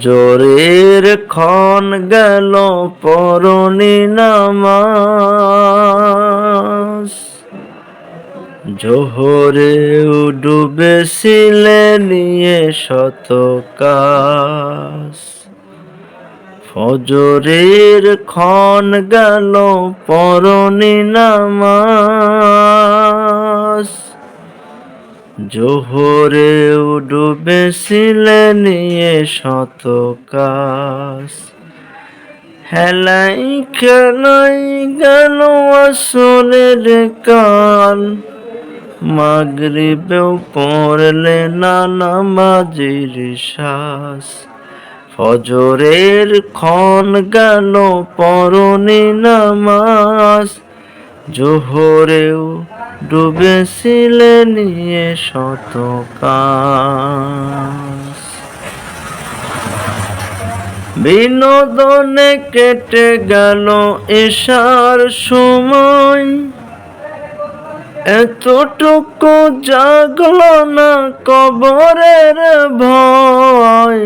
জোরের ক্ষণ গেল পরনি নামাজ, জোহরেও ডুবেছিলে নিয়ে শত কাজ। ফজরের ক্ষণ গেল পরনি নামাজ, জোহরেও ডুবেছিলে নিয়ে শত কাজ। হেলাই খেলাই গেল আসরের কাল, মাগরিবেও পড়লে না নামাজের শ্বাস। ফজরের ক্ষণ গেল পরনি নামাজ, জোহরেও ডুবেছিলে নিয়ে শত কাজ। বিনোদনে কেটে গেল এশার সময়, এতটুকু জাগলো না কবরের ভয়।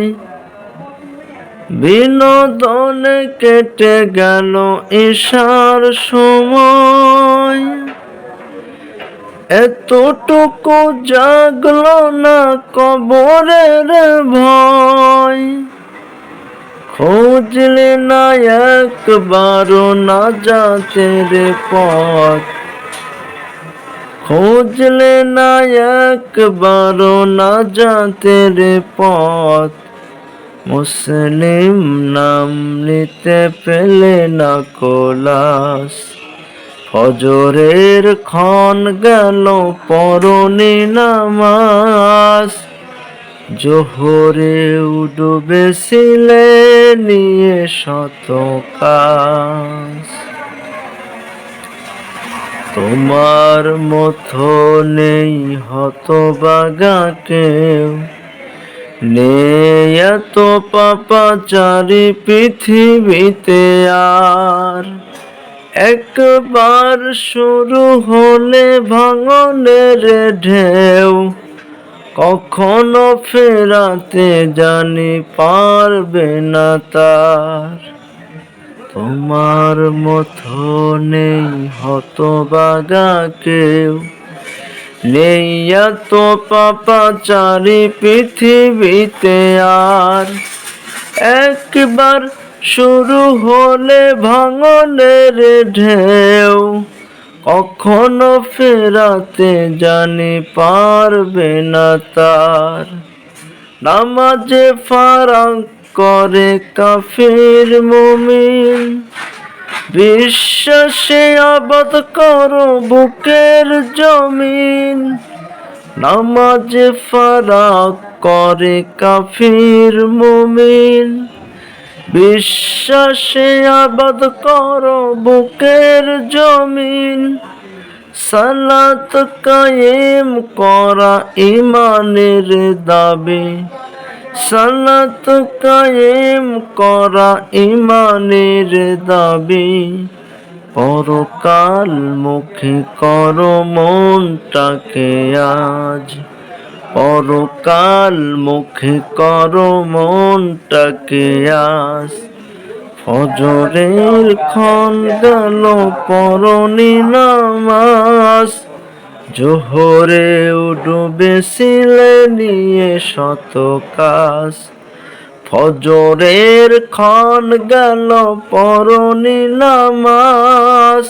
বিনোদনে কেটে গেল এশার সময়, এতটুকু জাগলো না কবরের ভয়। খুঁজলে না একবারও নাজাতের পথ, খুঁজলে না একবারও নাজাতের পথ। মুসলিম নাম নিতে পেলে না কোলাস। ফজরের ক্ষণ গেল পরনি নামাজ, জোহরেও ডুবেছিলে নিয়ে শত কাজ। তোমার মতো নেই হতভাগা কেউ, নেই এত পাপাচারী পৃথিবীতে আর। একবার শুরু হলে ভাঙনের ঢেউ, কখনো ফেরাতে জানি পারবে না তার। তোমার মতো নেই হতভাগা কেউ, নেই এত পাপাচারী পৃথিবীতে আর। একবার শুরু হলে ভাঙনের ঢেউ, কখনো ফেরাতে জানি পারবে না তার। নামাজে ফারাক করে কাফির মুমিন, বিশ্বাসে আবাদ করো বুকের জমিন। নামাজে ফারাক করে কাফির মুমিন, বিশ্বাসে আবাদ করো বুকের জমিন। সালাত কায়েম করা ইমানের দাবি, সালাত কায়েম করা ইমানের দাবি। পরকাল মুখী করো মনটাকে আজ, পরকাল মুখী করো মনটাকে আজ। ফজরের ক্ষণ গেল পরনি নামাজ, জোহরেও ডুবেছিলে নিয়ে শত কাজ। ফজরের ক্ষণ গেল পরনি নামাজ,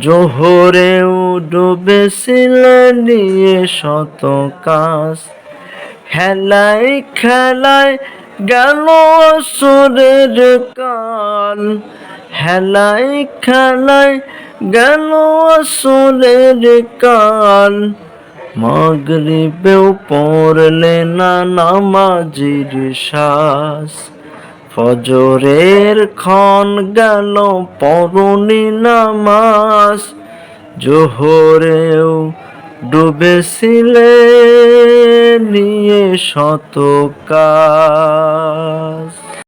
জোহরেও ডুবেছিলে নিয়ে শত কাজ। হেলাই খেলায় গেল আসরের কাল, হেলাই খেলায় গেল আসরের কাল। মাগরিবেও পড়লে না নামাজের শ্বাস। ফজরের ক্ষণ গেল পরনি নামাজ, জোহরেও ডুবেছিলে নিয়ে শত কাজ।